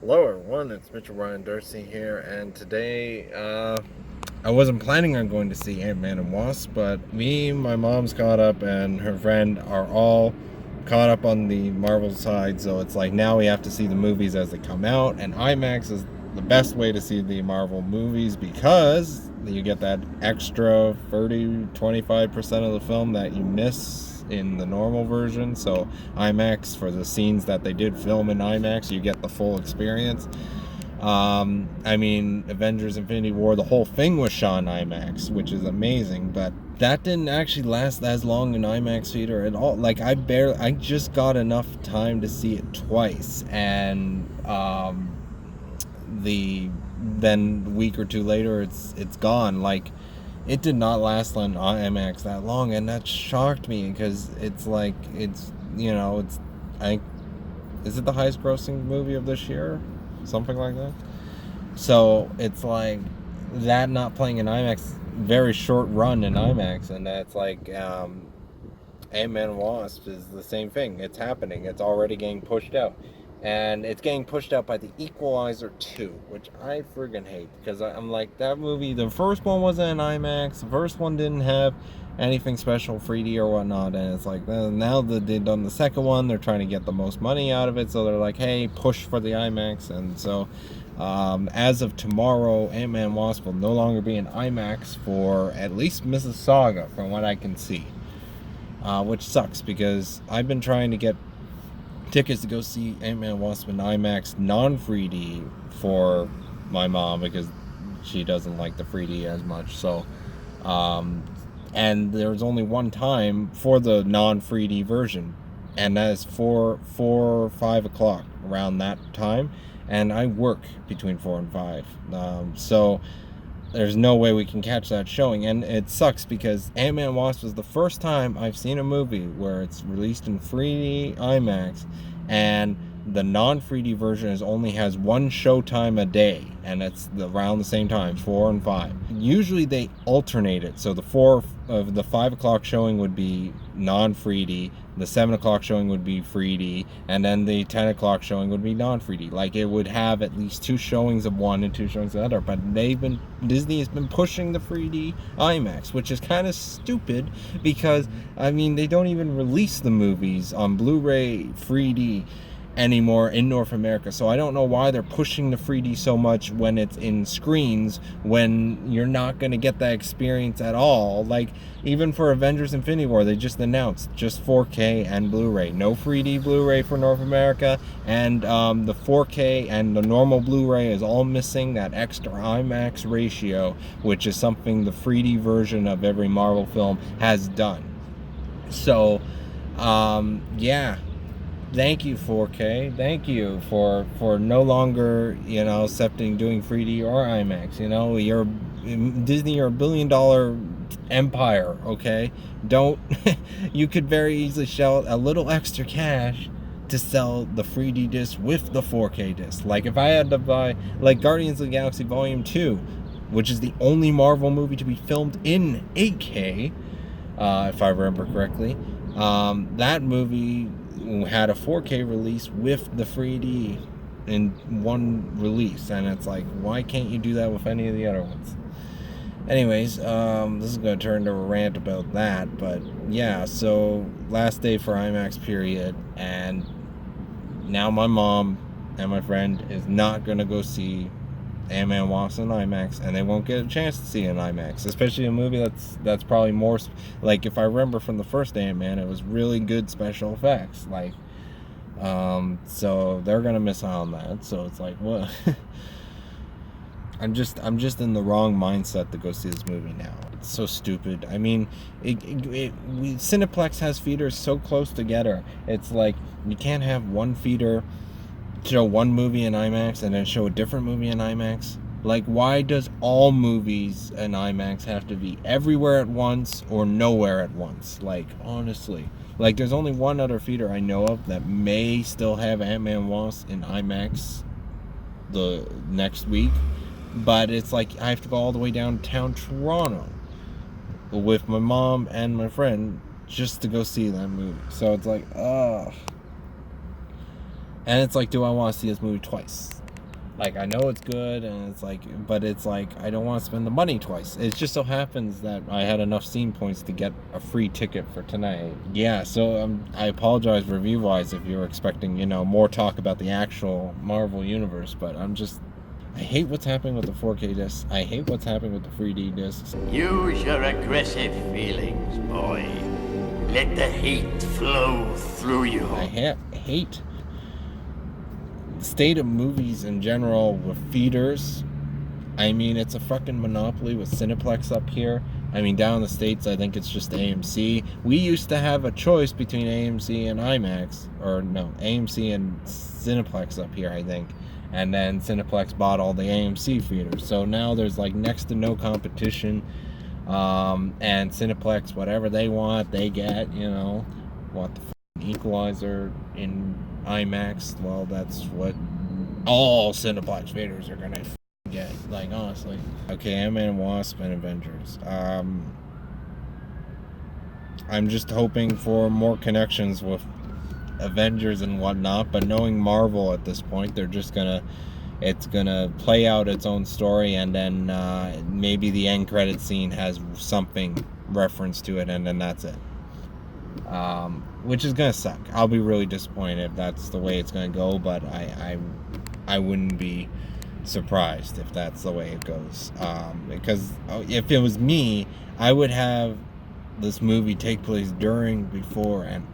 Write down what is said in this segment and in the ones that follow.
Hello everyone, it's Mitchell Ryan Darcy here, and today I wasn't planning on going to see Ant-Man and Wasp, but me, my mom's caught up, and her friend are all caught up on the Marvel side, so it's like now we have to see the movies as they come out, and IMAX is the best way to see the Marvel movies because you get that extra 25% of the film that you miss in the normal version. So IMAX, for the scenes that they did film in IMAX, you get the full experience. Avengers Infinity War, the whole thing was shot in IMAX, which is amazing, but that didn't actually last as long in IMAX theater at all. Like, I just got enough time to see it twice, and then a week or two later, it's gone. Like, it did not last on IMAX that long, and that shocked me because it's I think, is it the highest grossing movie of this year? Something like that. So it's like that not playing in IMAX, very short run in IMAX, and that's like Ant-Man and Wasp is the same thing. It's happening. It's already getting pushed out. And it's getting pushed out by The Equalizer 2, which I friggin' hate. Because I'm like, that movie, the first one wasn't in IMAX. The first one didn't have anything special, 3D or whatnot. And it's like, now that they've done the second one, they're trying to get the most money out of it. So they're like, hey, push for the IMAX. And so, as of tomorrow, Ant-Man and Wasp will no longer be in IMAX for at least Mississauga, from what I can see. Which sucks, because I've been trying to get tickets to go see Ant-Man and Wasp in IMAX non-3D for my mom, because she doesn't like the 3D as much. So, and there's only one time for the non-3D version, and that is 4 or 5 o'clock, around that time, and I work between 4 and 5. So there's no way we can catch that showing, and it sucks because Ant-Man and Wasp is the first time I've seen a movie where it's released in 3D IMAX, and the non-3D version only has one showtime a day, and it's around the same time, 4 and 5. Usually they alternate it, so the 5 o'clock showing would be non-3D, the 7 o'clock showing would be 3D, and then the 10 o'clock showing would be non-3D. Like, it would have at least 2 showings of one and 2 showings of the other, but Disney has been pushing the 3D IMAX, which is kind of stupid, because, they don't even release the movies on Blu-ray 3D anymore in North America. So I don't know why they're pushing the 3D so much when it's in screens, when you're not going to get that experience at all. Like, even for Avengers Infinity War, they just announced just 4K and Blu-ray. No 3D Blu-ray for North America, and the 4K and the normal Blu-ray is all missing that extra IMAX ratio, which is something the 3D version of every Marvel film has done. So, yeah. Thank you, 4K. Thank you for no longer, accepting doing 3D or IMAX. You're Disney, you're $1 billion empire, okay? Don't you could very easily shell a little extra cash to sell the 3D disc with the 4K disc. Like, if I had to buy, like, Guardians of the Galaxy Volume 2, which is the only Marvel movie to be filmed in 8K, if I remember correctly, that movie had a 4K release with the 3D in one release, and it's like, why can't you do that with any of the other ones? Anyways, this is going to turn into a rant about that, but yeah, so last day for IMAX period, and now my mom and my friend is not going to go see Ant-Man Wasp in IMAX, and they won't get a chance to see it in IMAX, especially a movie that's probably more, like, if I remember from the first Ant-Man, it was really good special effects, like, so they're gonna miss out on that. So it's like, what? I'm just in the wrong mindset to go see this movie now. It's so stupid. Cineplex has theaters so close together. It's like, you can't have one theater show one movie in IMAX and then show a different movie in IMAX. Like, why does all movies in IMAX have to be everywhere at once or nowhere at once? Like, honestly. Like, there's only one other theater I know of that may still have Ant-Man and Wasp in IMAX the next week, but it's like I have to go all the way downtown Toronto with my mom and my friend just to go see that movie. So it's like, ugh. And it's like, do I want to see this movie twice? Like, I know it's good, and it's like, but it's like, I don't want to spend the money twice. It just so happens that I had enough scene points to get a free ticket for tonight. Yeah, so I apologize review-wise if you're expecting, more talk about the actual Marvel Universe, but I hate what's happening with the 4K discs. I hate what's happening with the 3D discs. Use your aggressive feelings, boy. Let the hate flow through you. I hate the state of movies in general with theaters. I mean, it's a fucking monopoly with Cineplex up here. I mean, down in the States, I think it's just AMC. We used to have a choice between AMC and IMAX. Or, no, AMC and Cineplex up here, I think. And then Cineplex bought all the AMC theaters. So now there's, like, next to no competition. And Cineplex, whatever they want, they get, Want the Equalizer in IMAX? Well, that's what all Cineplex theaters are gonna get, like, honestly. Okay, Ant-Man and Wasp and Avengers. I'm just hoping for more connections with Avengers and whatnot, but knowing Marvel at this point, it's gonna play out its own story, and then maybe the end credit scene has something reference to it, and then that's it. Which is gonna suck. I'll be really disappointed if that's the way it's gonna go, but I wouldn't be surprised if that's the way it goes. Because if it was me, I would have this movie take place during, before, and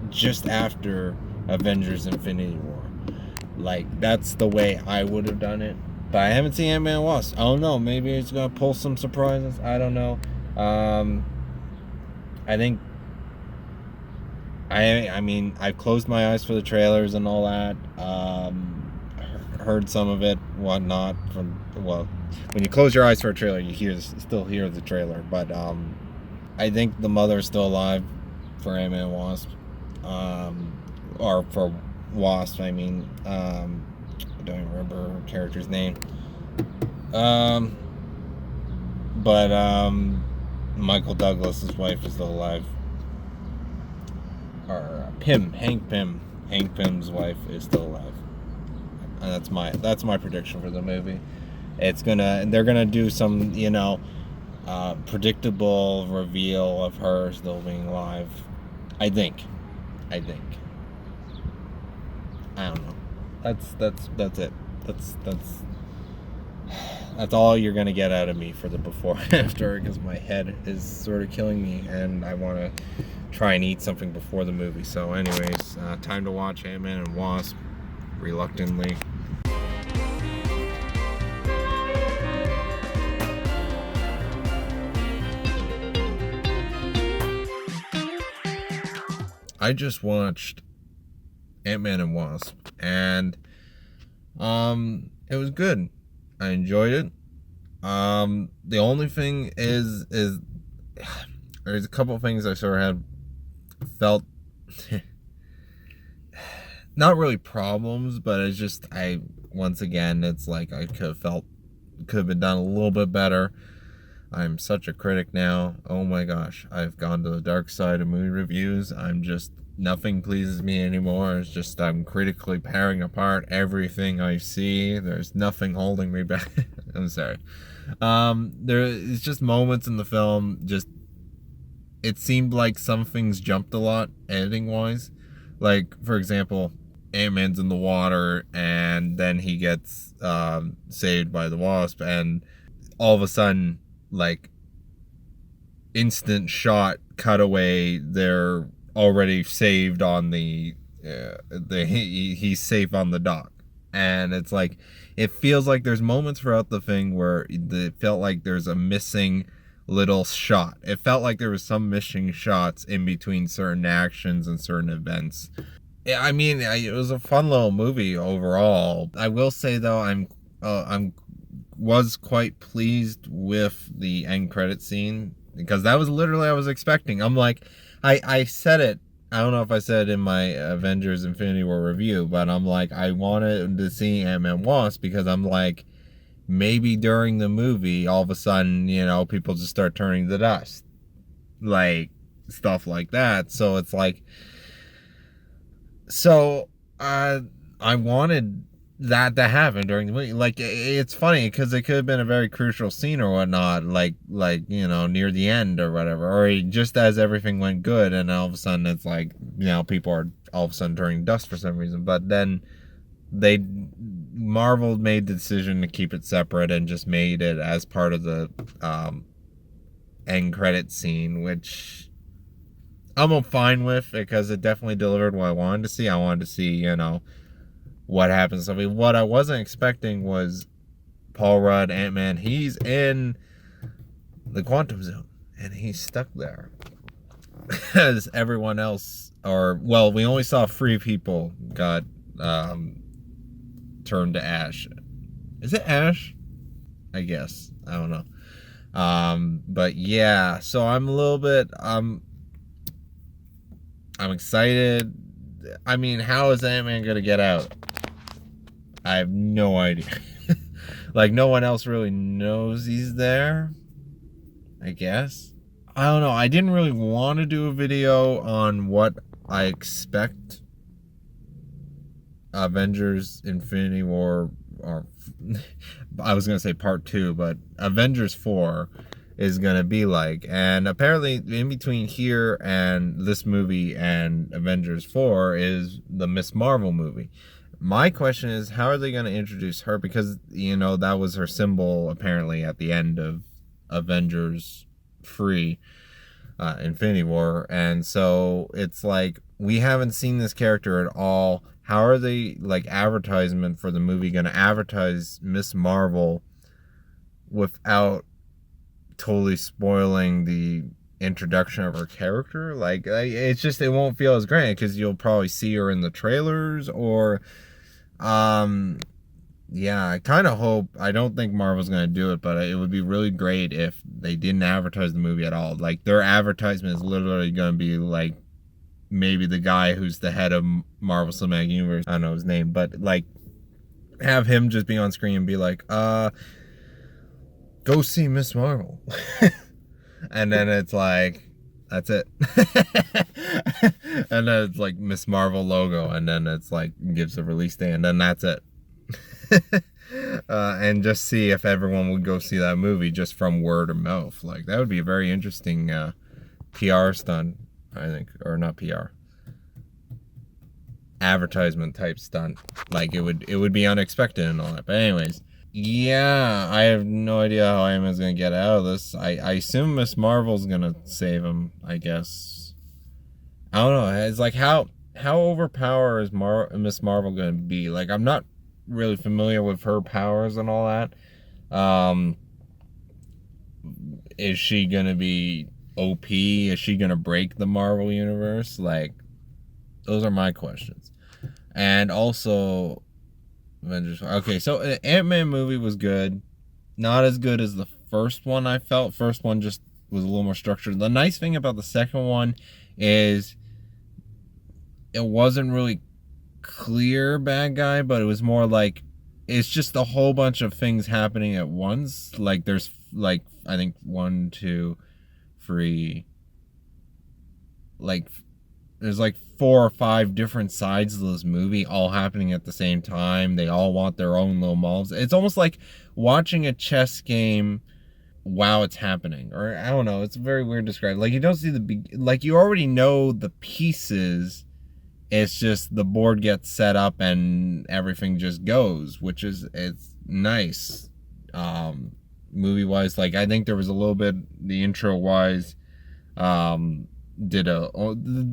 just after Avengers Infinity War. Like, that's the way I would have done it. But I haven't seen Ant-Man and Wasp. I don't know. Maybe it's gonna pull some surprises. I don't know. I think I mean, I've closed my eyes for the trailers and all that. Heard some of it, whatnot. When you close your eyes for a trailer, you still hear the trailer. But I think the mother is still alive for Ant-Man and Wasp, or for Wasp. I mean, I don't even remember her character's name. But Michael Douglas's wife is still alive. Or Hank Pym's wife is still alive. And that's my prediction for the movie. They're gonna do some, predictable reveal of her still being alive. I think. I don't know. That's it. That's all you're gonna get out of me for the before and after, because my head is sort of killing me, and I want to try and eat something before the movie. So anyways, time to watch Ant-Man and Wasp reluctantly. I just watched Ant-Man and Wasp, and it was good. I enjoyed it. The only thing is there's a couple things I sort of had felt not really problems, but it's just once again, it's like I could have been done a little bit better. I'm such a critic now. Oh my gosh, I've gone to the dark side of movie reviews. Nothing pleases me anymore. It's just I'm critically tearing apart everything I see. There's nothing holding me back. I'm sorry. It's just moments in the film. It seemed like some things jumped a lot editing wise. Like, for example, Ant-Man's in the water, and then he gets saved by the Wasp, and all of a sudden, like, instant shot cutaway, they're already saved on he's safe on the dock. And it's like, it feels like there's moments throughout the thing where it felt like there's a missing little shot. It felt like there was some missing shots in between certain actions and certain events. I mean, it was a fun little movie overall. I will say though, I was quite pleased with the end credit scene, because that was literally I was expecting. I'm like, I said it. I don't know if I said it in my Avengers Infinity War review, but I'm like, I wanted to see Ant-Man Wasp, because I'm like, maybe during the movie, all of a sudden, people just start turning to dust. Like, stuff like that. So it's like, I wanted that happened during the movie. Like, it's funny because it could have been a very crucial scene or whatnot, like you know, near the end or whatever, or just as everything went good, and all of a sudden it's like, you know, people are all of a sudden turning dust for some reason. But then Marvel made the decision to keep it separate and just made it as part of the end credit scene, which I'm fine with because it definitely delivered what I wanted to see. I wanted to see, you know, what happens. I mean, what I wasn't expecting was Paul Rudd, Ant-Man. He's in the quantum zone and he's stuck there. As everyone else, or, well, we only saw 3 people got turned to ash. Is it ash? I guess. I don't know. But yeah, so I'm a little bit, I'm excited. I mean, how is Ant-Man gonna get out? I have no idea. Like, no one else really knows he's there, I guess. I don't know. I didn't really want to do a video on what I expect Avengers Infinity War, or I was going to say part 2, but Avengers 4 is going to be like. And apparently in between here and this movie and Avengers 4 is the Miss Marvel movie. My question is, how are they going to introduce her? Because, you know, that was her symbol apparently at the end of Avengers 3, Infinity War. And so it's like, we haven't seen this character at all. How are they, like, advertisement for the movie going to advertise Miss Marvel without totally spoiling the introduction of her character? Like, it's just, it won't feel as great because you'll probably see her in the trailers, or yeah, I kind of hope, I don't think Marvel's gonna do it, but it would be really great if they didn't advertise the movie at all. Like, their advertisement is literally gonna be like, maybe the guy who's the head of Marvel Cinematic Universe, I don't know his name, but like, have him just be on screen and be like, go see Miss Marvel. And then it's like, that's it. And then it's like Miss Marvel logo, and then it's like, gives a release day, and then that's it. And just see if everyone would go see that movie just from word of mouth. Like, that would be a very interesting PR stunt, I think. Or not PR, advertisement type stunt. Like, it would be unexpected and all that. But anyways, yeah, I have no idea how Ant-Man's gonna get out of this. I assume Miss Marvel's gonna save him, I guess. I don't know. It's like, how overpowered is Miss Marvel gonna be? Like, I'm not really familiar with her powers and all that. Is she gonna be OP? Is she gonna break the Marvel universe? Like, those are my questions. And also, Avengers. Okay, so the Ant-Man movie was good. Not as good as the first one, I felt. First one just was a little more structured. The nice thing about the second one is it wasn't really clear bad guy, but it was more like, it's just a whole bunch of things happening at once. Like, there's like, I think 1, 2, 3, like, there's like 4 or 5 different sides of this movie all happening at the same time. They all want their own little mobs. It's almost like watching a chess game while it's happening. Or, I don't know, it's very weird to describe. Like, you don't see like, you already know the pieces. It's just the board gets set up and everything just goes, which is, it's nice. Movie wise, like, I think there was a little bit, the intro wise,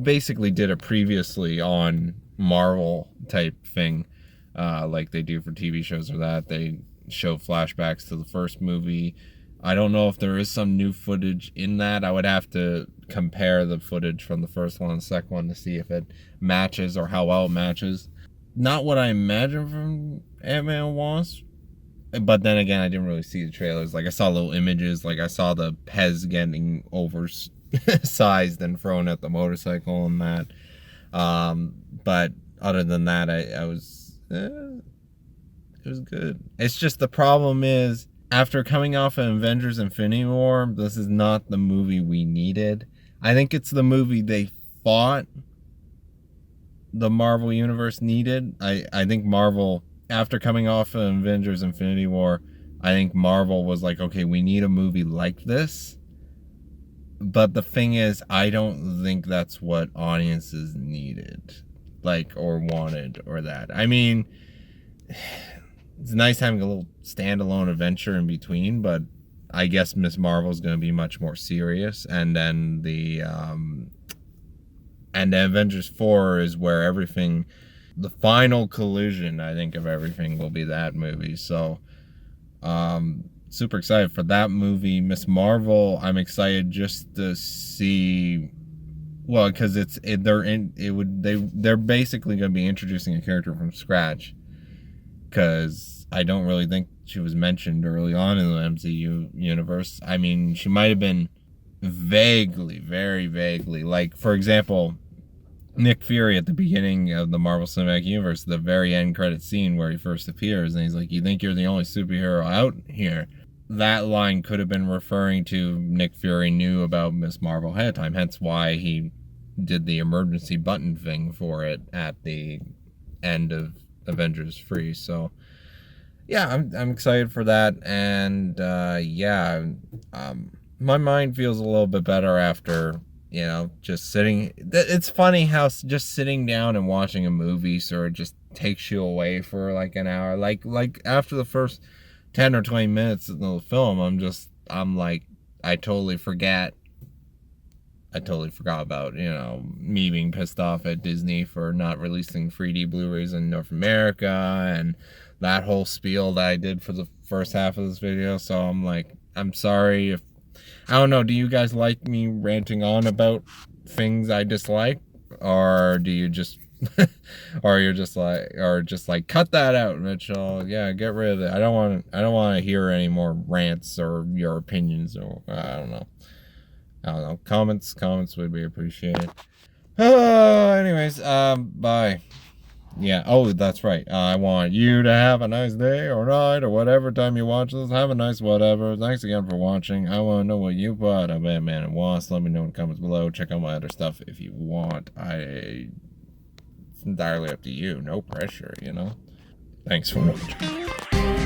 basically did a previously on Marvel type thing, like they do for TV shows, or that they show flashbacks to the first movie. I don't know if there is some new footage in that. I would have to compare the footage from the first one and the second one to see if it matches or how well it matches. Not what I imagine from Ant-Man and Wasp. But then again, I didn't really see the trailers. Like, I saw little images. Like, I saw the Pez getting oversized and thrown at the motorcycle and that. But other than that, I was... it was good. It's just, the problem is, after coming off of Avengers Infinity War, this is not the movie we needed. I think it's the movie they thought the Marvel Universe needed. I think Marvel after coming off of Avengers Infinity War, I think Marvel was like, okay, we need a movie like this. But the thing is, I don't think that's what audiences needed, like, or wanted, or that. I mean, it's nice having a little standalone adventure in between, but I guess Miss Marvel's going to be much more serious. And then the Avengers 4 is where everything, the final collision, I think, of everything will be that movie. So, super excited for that movie. Miss Marvel, I'm excited just to see, well, because they're basically going to be introducing a character from scratch, because I don't really think she was mentioned early on in the MCU universe. I mean, she might have been vaguely, very vaguely, like, for example, Nick Fury at the beginning of the Marvel Cinematic Universe, the very end credit scene where he first appears, and he's like, "You think you're the only superhero out here?" That line could have been referring to Nick Fury knew about Miss Marvel ahead of time, hence why he did the emergency button thing for it at the end of Avengers 3. So, yeah, I'm excited for that, and my mind feels a little bit better after, just sitting. It's funny how just sitting down and watching a movie sort of just takes you away for like an hour. Like after the first 10 or 20 minutes of the film, I'm like, I totally forgot about, me being pissed off at Disney for not releasing 3D Blu-rays in North America, and that whole spiel that I did for the first half of this video. So I'm like, I'm sorry if, I don't know, do you guys like me ranting on about things I dislike? Or do you just, or you're just like, cut that out, Mitchell. Yeah, get rid of it. I don't want to hear any more rants or your opinions, or I don't know. Comments would be appreciated. Anyways, bye. Yeah, oh, that's right. I want you to have a nice day or night or whatever time you watch this. Have a nice whatever. Thanks again for watching. I want to know what you thought of Ant-Man and Wasp. Let me know in the comments below. Check out my other stuff if you want. It's entirely up to you. No pressure, Thanks for watching.